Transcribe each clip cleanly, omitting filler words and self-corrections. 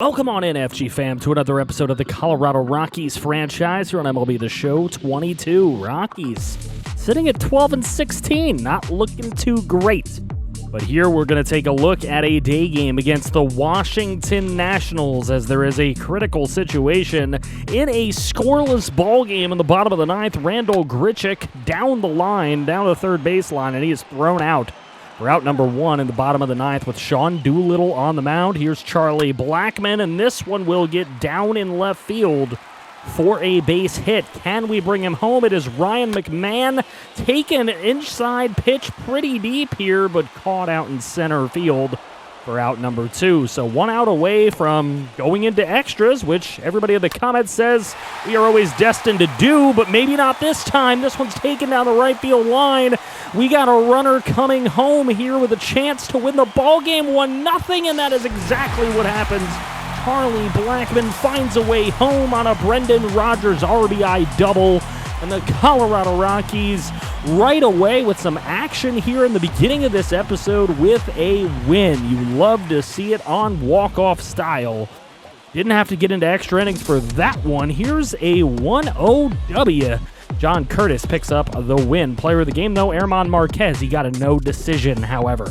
Welcome on in, FG fam, to another episode of the Colorado Rockies franchise here on MLB The Show 22. Rockies sitting at 12-16, not looking too great. But here we're going to take a look at a day game against the Washington Nationals as there is a critical situation in a scoreless ball game in the bottom of the ninth. Randall Grichuk down the line, down the third baseline, and he is thrown out. We're out number one in the bottom of the ninth with Sean Doolittle on the mound. Here's Charlie Blackmon, and this one will get down in left field for a base hit. Can we bring him home? It is Ryan McMahon taking an inside pitch pretty deep here, but caught out in center field for out number two. So one out away from going into extras, which everybody in the comments says we are always destined to do, but maybe not this time. This one's taken down the right field line. We got a runner coming home here with a chance to win the ball game 1-0, and that is exactly what happens. Charlie Blackmon finds a way home on a Brendan Rodgers RBI double, and the Colorado Rockies right away with some action here in the beginning of this episode with a win. You love to see it on walk-off style. Didn't have to get into extra innings for that one. Here's a 1-0 W. John Curtis picks up the win. Player of the game, though, Herman Marquez. He got a no decision, however.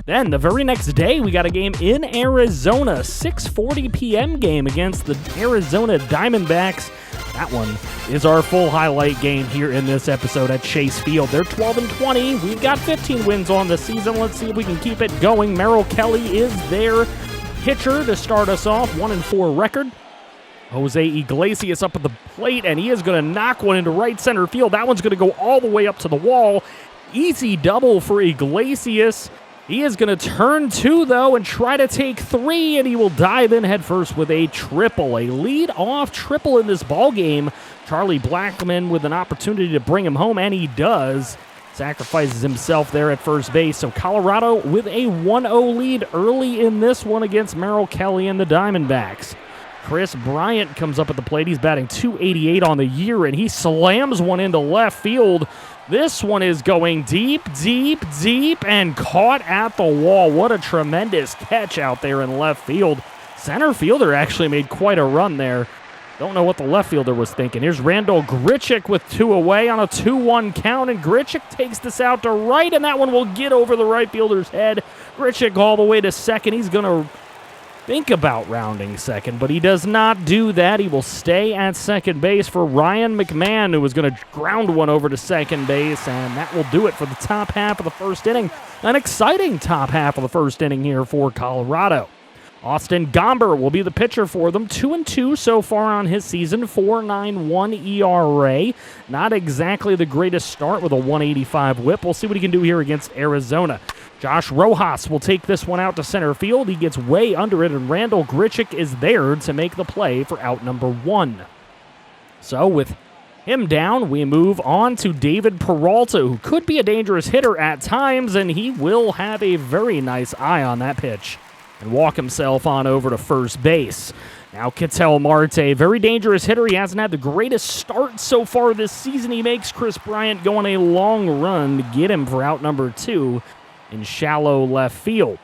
Then, the very next day, we got a game in Arizona. 6:40 p.m. game against the Arizona Diamondbacks. That one is our full highlight game here in this episode at Chase Field. They're 12-20. We've got 15 wins on the season. Let's see if we can keep it going. Merrill Kelly is their pitcher to start us off. 1-4 record. Jose Iglesias up at the plate, and he is going to knock one into right center field. That one's going to go all the way up to the wall. Easy double for Iglesias. He is going to turn two, though, and try to take three, and he will dive in headfirst with a triple. A lead-off triple in this ball game. Charlie Blackmon with an opportunity to bring him home, and he does. Sacrifices himself there at first base. So Colorado with a 1-0 lead early in this one against Merrill Kelly and the Diamondbacks. Chris Bryant comes up at the plate. He's batting .288 on the year, and he slams one into left field. This one is going deep, deep, deep, and caught at the wall. What a tremendous catch out there in left field. Center fielder actually made quite a run there. Don't know what the left fielder was thinking. Here's Randall Grichuk with two away on a 2-1 count, and Grichuk takes this out to right, and that one will get over the right fielder's head. Grichuk all the way to second. He's going to think about rounding second, but he does not do that. He will stay at second base for Ryan McMahon, who is going to ground one over to second base, and that will do it for the top half of the first inning. An exciting top half of the first inning here for Colorado. Austin Gomber will be the pitcher for them. 2-2 so far on his season, 4.91 ERA. Not exactly the greatest start with a 185 whip. We'll see what he can do here against Arizona. Josh Rojas will take this one out to center field. He gets way under it, and Randall Grichuk is there to make the play for out number one. So with him down, we move on to David Peralta, who could be a dangerous hitter at times, and he will have a very nice eye on that pitch and walk himself on over to first base. Now Ketel Marte, very dangerous hitter. He hasn't had the greatest start so far this season. He makes Chris Bryant go on a long run to get him for out number two in shallow left field.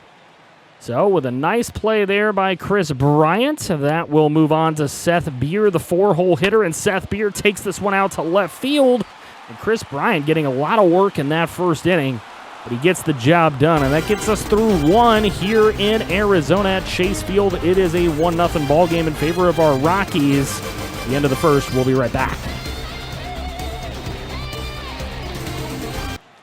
So with a nice play there by Chris Bryant, that will move on to Seth Beer, the four-hole hitter, and Seth Beer takes this one out to left field. And Chris Bryant getting a lot of work in that first inning, but he gets the job done, and that gets us through one here in Arizona at Chase Field. It is a 1-0 ball game in favor of our Rockies. At the end of the first, we'll be right back.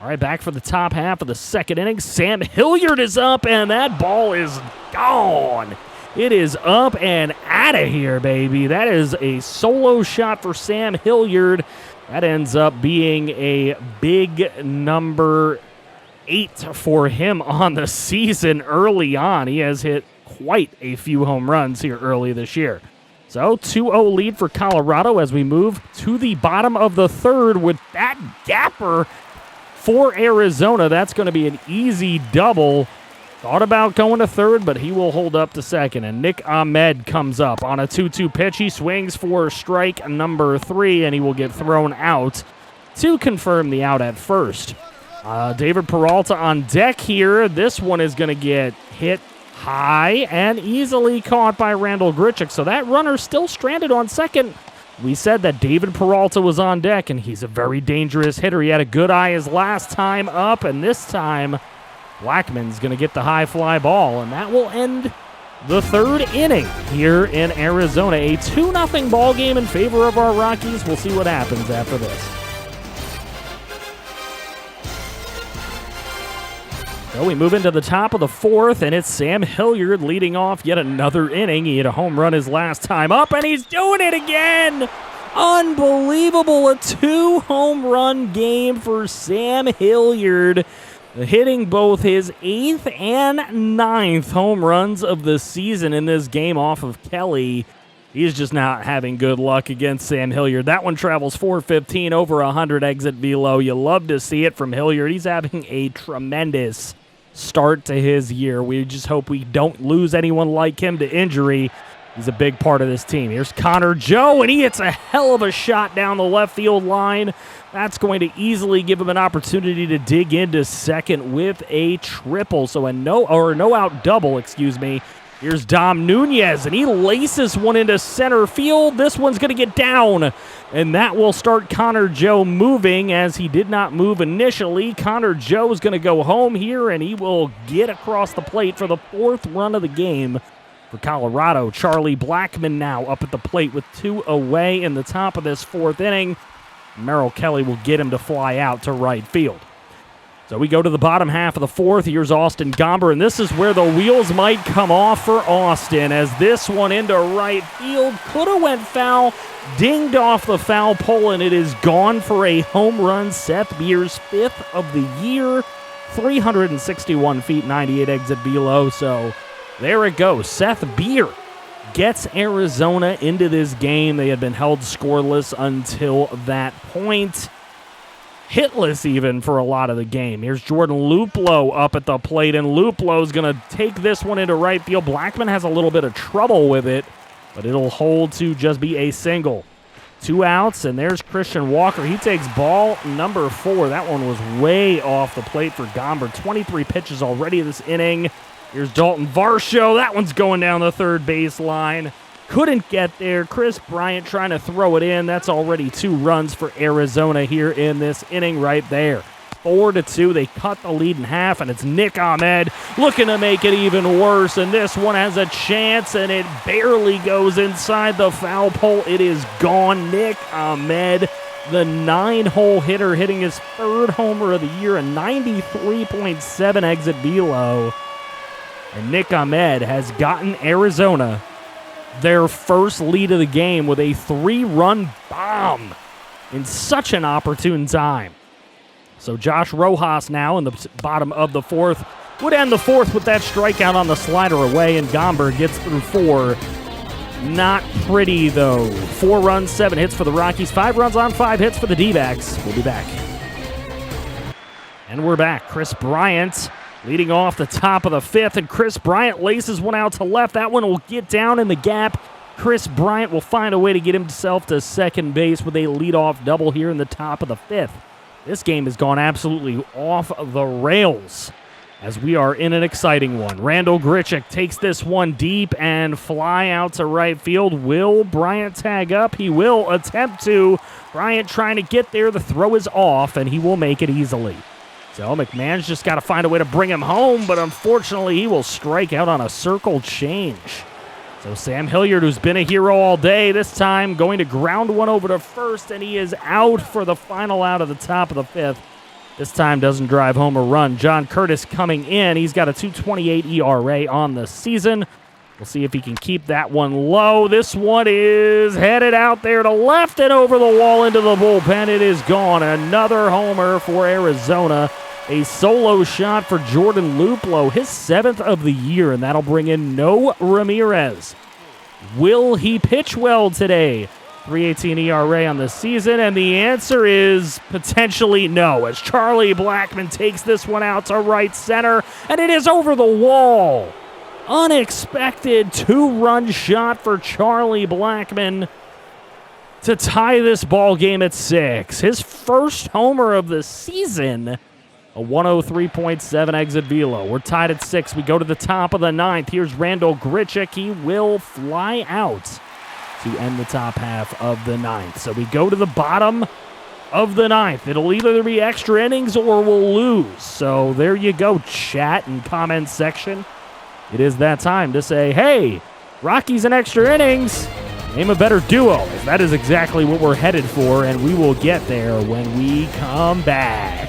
All right, back for the top half of the second inning. Sam Hilliard is up, and that ball is gone. It is up and out of here, baby. That is a solo shot for Sam Hilliard. That ends up being a big number 8 for him on the season early on. He has hit quite a few home runs here early this year. So 2-0 lead for Colorado as we move to the bottom of the third with that gapper for Arizona. That's going to be an easy double. Thought about going to third, but he will hold up to second. And Nick Ahmed comes up on a 2-2 pitch. He swings for strike number 3, and he will get thrown out to confirm the out at first. David Peralta on deck here. This one is going to get hit high and easily caught by Randall Grichuk. So that runner still stranded on second. We said that David Peralta was on deck, and he's a very dangerous hitter. He had a good eye his last time up, and this time Blackman's going to get the high fly ball, and that will end the third inning here in Arizona. A 2-0 ball game in favor of our Rockies. We'll see what happens after this. So we move into the top of the fourth, and it's Sam Hilliard leading off yet another inning. He hit a home run his last time up, and he's doing it again! Unbelievable! A 2-home run game for Sam Hilliard, hitting both his 8th and 9th home runs of the season in this game off of Kelly. He's just not having good luck against Sam Hilliard. That one travels 415, over 100 exit velo. You love to see it from Hilliard. He's having a tremendous start to his year. We just hope we don't lose anyone like him to injury. He's a big part of this team. Here's Connor Joe, and he hits a hell of a shot down the left field line. That's going to easily give him an opportunity to dig into second with a triple. So a no-out double, excuse me. Here's Dom Nunez, and he laces one into center field. This one's going to get down, and that will start Connor Joe moving, as he did not move initially. Connor Joe is going to go home here, and he will get across the plate for the 4th run of the game for Colorado. Charlie Blackmon now up at the plate with 2 away in the top of this 4th inning. Merrill Kelly will get him to fly out to right field. So we go to the bottom half of the 4th. Here's Austin Gomber, and this is where the wheels might come off for Austin, as this one into right field could have went foul, dinged off the foul pole, and it is gone for a home run. Seth Beer's 5th of the year, 361 feet, 98 exit velo. So there it goes. Seth Beer gets Arizona into this game. They had been held scoreless until that point. Hitless even for a lot of the game. Here's Jordan Luplow up at the plate, and Luplow's going to take this one into right field. Blackmon has a little bit of trouble with it, but it'll hold to just be a single. 2 outs, and there's Christian Walker. He takes ball number 4. That one was way off the plate for Gomber. 23 pitches already this inning. Here's Dalton Varsho. That one's going down the third baseline. Couldn't get there. Chris Bryant trying to throw it in. That's already 2 runs for Arizona here in this inning right there. 4-2. They cut the lead in half, and it's Nick Ahmed looking to make it even worse. And this one has a chance, and it barely goes inside the foul pole. It is gone. Nick Ahmed, the 9-hole hitter, hitting his 3rd homer of the year, a 93.7 exit velo. And Nick Ahmed has gotten Arizona their first lead of the game with a 3-run bomb in such an opportune time. So Josh Rojas now in the bottom of the 4th would end the 4th with that strikeout on the slider away, and Gomber gets through 4. Not pretty, though. 4 runs, 7 hits for the Rockies, 5 runs on 5 hits for the D-backs. We'll be back. And we're back. Chris Bryant leading off the top of the 5th, and Chris Bryant laces one out to left. That one will get down in the gap. Chris Bryant will find a way to get himself to second base with a leadoff double here in the top of the 5th. This game has gone absolutely off the rails as we are in an exciting one. Randall Grichuk takes this one deep and fly out to right field. Will Bryant tag up? He will attempt to. Bryant trying to get there. The throw is off, and he will make it easily. So McMahon's just got to find a way to bring him home, but unfortunately he will strike out on a circle change. So Sam Hilliard, who's been a hero all day, this time going to ground one over to first, and he is out for the final out of the top of the 5th. This time doesn't drive home a run. John Curtis coming in. He's got a 2.28 ERA on the season. We'll see if he can keep that one low. This one is headed out there to left and over the wall into the bullpen. It is gone. Another homer for Arizona. A solo shot for Jordan Luplow, his 7th of the year, and that'll bring in No Ramirez. Will he pitch well today? 3.18 ERA on the season, and the answer is potentially no, as Charlie Blackmon takes this one out to right center, and it is over the wall. Unexpected 2-run shot for Charlie Blackmon to tie this ball game at 6. His first homer of the season. a 103.7 exit velo. We're tied at 6. We go to the top of the 9th. Here's Randall Grichuk. He will fly out to end the top half of the 9th. So we go to the bottom of the 9th. It'll either be extra innings or we'll lose. So there you go, chat and comment section. It is that time to say, hey, Rockies in extra innings. Name a better duo. That is exactly what we're headed for, and we will get there when we come back.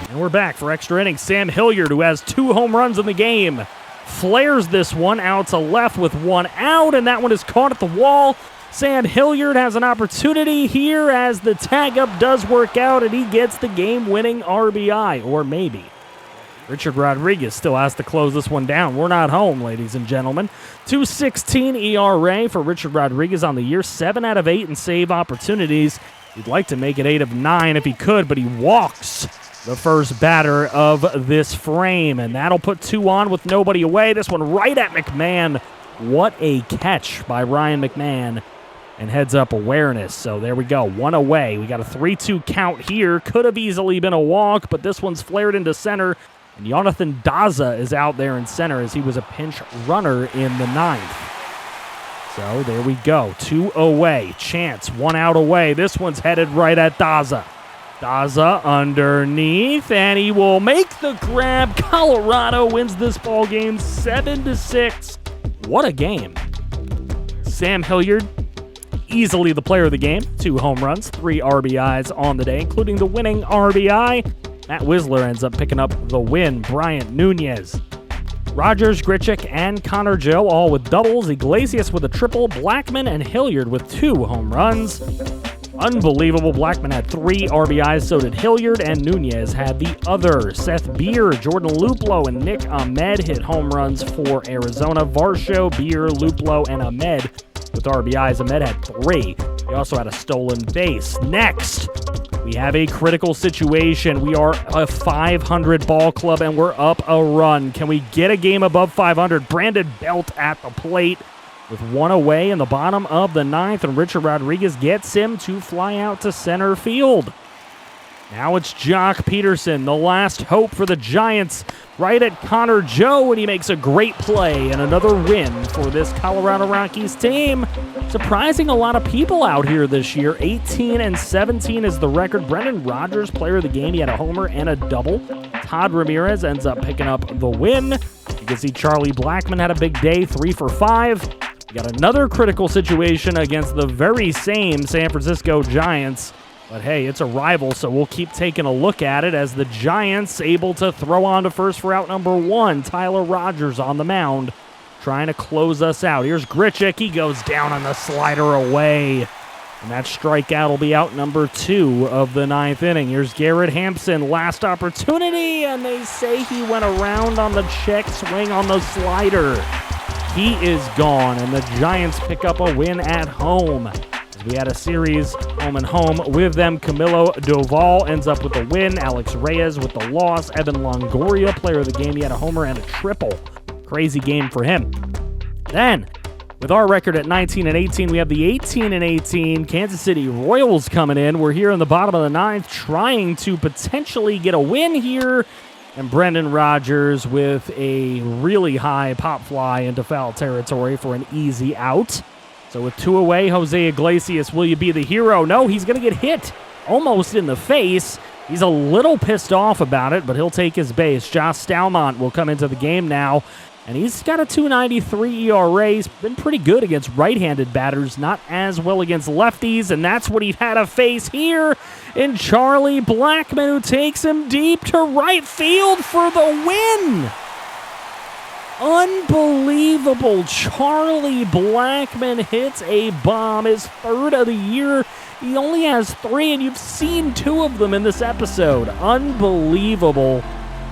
And we're back for extra innings. Sam Hilliard, who has 2 home runs in the game, flares this one out to left with 1 out, and that one is caught at the wall. Sam Hilliard has an opportunity here as the tag-up does work out, and he gets the game-winning RBI, or maybe. Richard Rodriguez still has to close this one down. We're not home, ladies and gentlemen. 2.16 ERA for Richard Rodriguez on the year, 7 out of 8 in save opportunities. He'd like to make it 8 of 9 if he could, but he walks the first batter of this frame, and that'll put 2 on with nobody away. This one right at McMahon. What a catch by Ryan McMahon, and heads-up awareness. So there we go, 1 away. We got a 3-2 count here. Could have easily been a walk, but this one's flared into center, and Jonathan Daza is out there in center as he was a pinch runner in the 9th. So there we go, 2 away. Chance, 1 out away. This one's headed right at Daza. Daza underneath, and he will make the grab. Colorado wins this ball game 7-6. What a game. Sam Hilliard, easily the player of the game. 2 home runs, 3 RBIs on the day, including the winning RBI. Matt Wisler ends up picking up the win. Bryant Nunez, Rogers, Grichuk, and Connor Joe all with doubles. Iglesias with a triple. Blackman and Hilliard with 2 home runs. Unbelievable. Blackman had 3 RBIs, so did Hilliard, and Nunez had the other. Seth Beer, Jordan Luplow, and Nick Ahmed hit home runs for Arizona. Varsho, Beer, Luplow, and Ahmed with RBIs. Ahmed had 3. He also had a stolen base. Next, we have a critical situation. We are a 500 ball club, and we're up a run. Can we get a game above 500? Brandon Belt at the plate with 1 away in the bottom of the 9th, and Richard Rodriguez gets him to fly out to center field. Now it's Jock Peterson, the last hope for the Giants, right at Connor Joe, and he makes a great play and another win for this Colorado Rockies team. Surprising a lot of people out here this year. 18-17 is the record. Brendan Rodgers, player of the game, he had a homer and a double. Todd Ramirez ends up picking up the win. You can see Charlie Blackman had a big day, 3 for 5. We got another critical situation against the very same San Francisco Giants. But hey, it's a rival, so we'll keep taking a look at it as the Giants able to throw on to first for out number 1. Tyler Rogers on the mound, trying to close us out. Here's Grichuk. He goes down on the slider away. And that strikeout will be out number 2 of the 9th inning. Here's Garrett Hampson, last opportunity, and they say he went around on the check swing on the slider. He is gone, and the Giants pick up a win at home. We had a series home and home with them. Camilo Doval ends up with the win. Alex Reyes with the loss. Evan Longoria, player of the game. He had a homer and a triple. Crazy game for him. Then, with our record at 19-18, we have the 18-18 Kansas City Royals coming in. We're here in the bottom of the 9th trying to potentially get a win here. And Brendan Rodgers with a really high pop fly into foul territory for an easy out. So with 2 away, Jose Iglesias, will you be the hero? No, he's going to get hit almost in the face. He's a little pissed off about it, but he'll take his base. Josh Stalmont will come into the game now, and he's got a 2.93 ERA. He's been pretty good against right-handed batters, not as well against lefties, and that's what he had to face here in Charlie Blackman, who takes him deep to right field for the win. Unbelievable. Charlie Blackman hits a bomb, his 3rd of the year. He only has 3, and you've seen 2 of them in this episode. Unbelievable.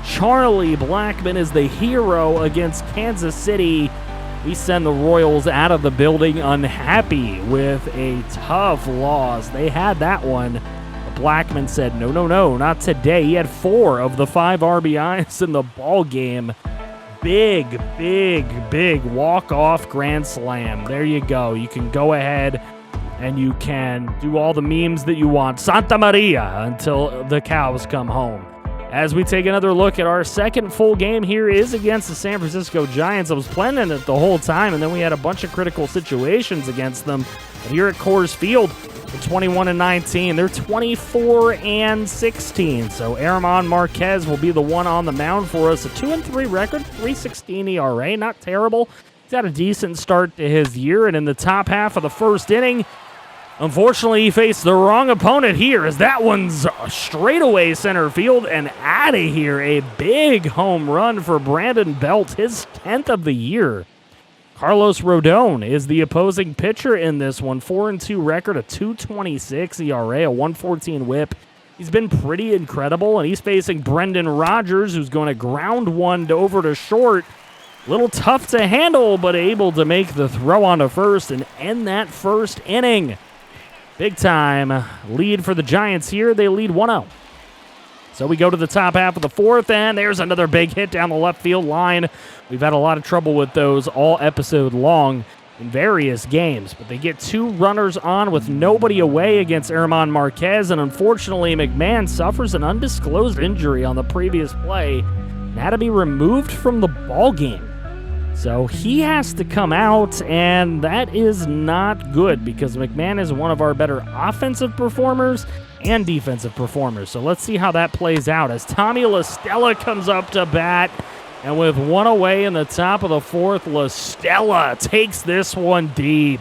Charlie Blackman is the hero against Kansas City. We send the Royals out of the building unhappy with a tough loss. They had that one. Blackman said, no, not today. He had 4 of the 5 RBIs in the ball game. Big walk-off grand slam. There you go. You can go ahead and you can do all the memes that you want. Santa Maria until the cows come home. As we take another look at our second full game here is against the San Francisco Giants. I was planning it the whole time, and then we had a bunch of critical situations against them. But here at Coors Field, they're 21-19. They're 24-16. So Germán Marquez will be the one on the mound for us. A 2-3 record, 3.16 ERA, not terrible. He's had a decent start to his year, and in the top half of the first inning, unfortunately, he faced the wrong opponent here, as that one's straight away center field and out of here. A big home run for Brandon Belt, his 10th of the year. Carlos Rodone is the opposing pitcher in this one. 4-2 record, a 2.26 ERA, a 1.14 whip. He's been pretty incredible, and he's facing Brendan Rodgers, who's going to ground one over to short. Little tough to handle, but able to make the throw onto first and end that first inning. Big time lead for the Giants here. They lead 1-0. So we go to the top half of the fourth, and there's another big hit down the left field line. We've had a lot of trouble with those all episode long in various games, but they get 2 runners on with nobody away against Germán Marquez, and unfortunately McMahon suffers an undisclosed injury on the previous play and had to be removed from the ball game. So he has to come out, and that is not good because McMahon is one of our better offensive performers and defensive performers. So let's see how that plays out as Tommy La Stella comes up to bat, and with one away in the top of the fourth, La Stella takes this one deep.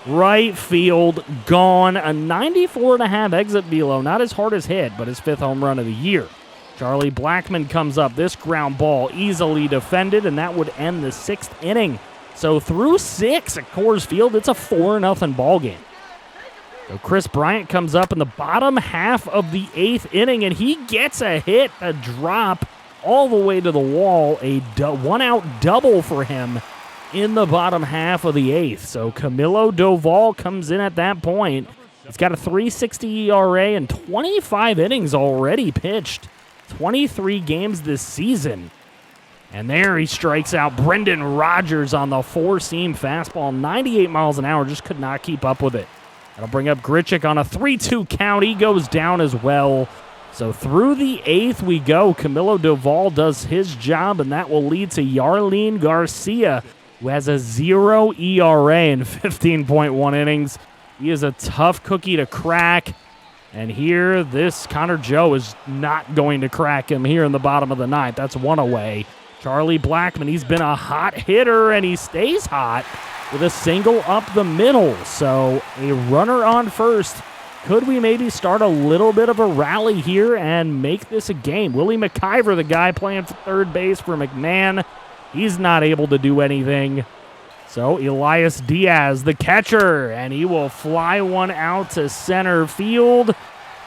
Right field, gone. A 94.5 exit velo, not his hardest hit, but his 5th home run of the year. Charlie Blackmon comes up. This ground ball easily defended, and that would end the 6th inning. So through 6 at Coors Field, it's a 4-0 ball game. So Chris Bryant comes up in the bottom half of the 8th inning, and he gets a hit, a drop all the way to the wall. A one-out double for him in the bottom half of the 8th. So Camilo Doval comes in at that point. He's got a 3.60 ERA and 25 innings already pitched. 23 games this season. And there he strikes out Brendan Rodgers on the 4-seam fastball. 98 miles an hour, just could not keep up with it. That'll bring up Grichuk on a 3-2 count. He goes down as well. So through the 8th we go. Camilo Doval does his job, and that will lead to Yarlene Garcia, who has a 0 ERA in 15.1 innings. He is a tough cookie to crack. And here, this Connor Joe is not going to crack him here in the bottom of the 9th. That's one away. Charlie Blackmon, he's been a hot hitter, and he stays hot with a single up the middle. So a runner on first. Could we maybe start a little bit of a rally here and make this a game? Willie McIver, the guy playing for third base for McMahon, he's not able to do anything. So Elias Diaz, the catcher, and he will fly one out to center field.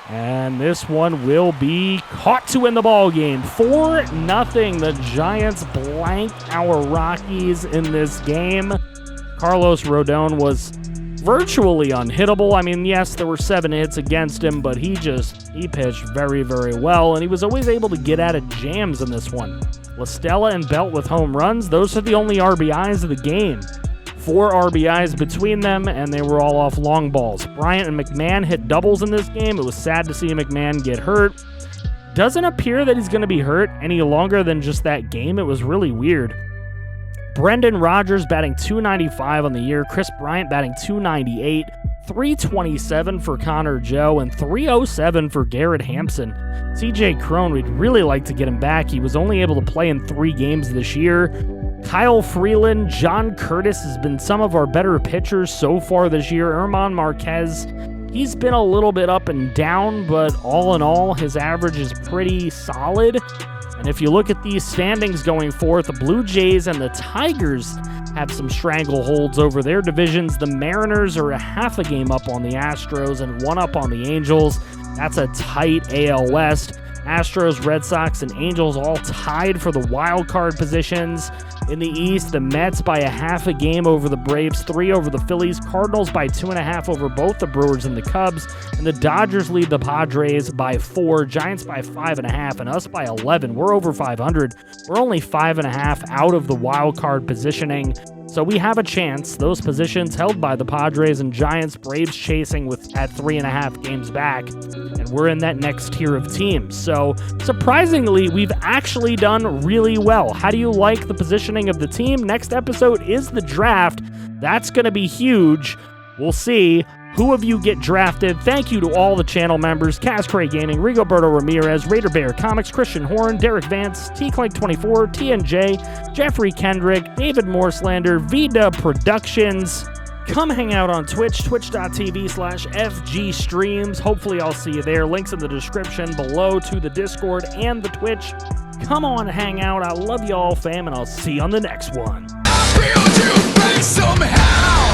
And this one will be caught to win the ball game. 4-0. The Giants blanked our Rockies in this game. Carlos Rodone was virtually unhittable. I mean, yes, there were 7 hits against him, but he pitched very, very well, and he was always able to get out of jams in this one. La Stella and Belt with home runs. Those are the only RBIs of the game. 4 RBIs between them, and they were all off long balls. Bryant and McMahon hit doubles in this game. It was sad to see McMahon get hurt. Doesn't appear that he's going to be hurt any longer than just that game. It was really weird. Brendan Rodgers batting .295 on the year. Chris Bryant batting .298. .327 for Connor Joe, and .307 for Garrett Hampson. CJ Cron, we'd really like to get him back. He was only able to play in 3 games this year. Kyle Freeland, John Curtis has been some of our better pitchers so far this year. Germán Marquez, he's been a little bit up and down, but all in all, his average is pretty solid. And if you look at these standings going forth, the Blue Jays and the Tigers have some strangleholds over their divisions. The Mariners are a half a game up on the Astros and 1 up on the Angels. That's a tight AL West. Astros, Red Sox, and Angels all tied for the wild card positions. In the East, the Mets by a half a game over the Braves, 3 over the Phillies, Cardinals by 2.5 over both the Brewers and the Cubs, and the Dodgers lead the Padres by 4, Giants by 5.5, and us by 11. We're over 500. We're only 5.5 out of the wild card positioning. So we have a chance. Those positions held by the Padres and Giants, Braves chasing at 3.5 games back, and we're in that next tier of teams. So surprisingly, we've actually done really well. How do you like the positioning of the team? Next episode is the draft. That's going to be huge. We'll see who of you get drafted. Thank you to all the channel members: Kaz Cray Gaming, Rigoberto Ramirez, Raider Bear Comics, Christian Horn, Derek Vance, T-Clank24, TNJ, Jeffrey Kendrick, David Morslander, Vida Productions. Come hang out on Twitch, twitch.tv/FG Streams. Hopefully I'll see you there. Links in the description below to the Discord and the Twitch. Come on, hang out. I love y'all, fam, and I'll see you on the next one. I feel you somehow.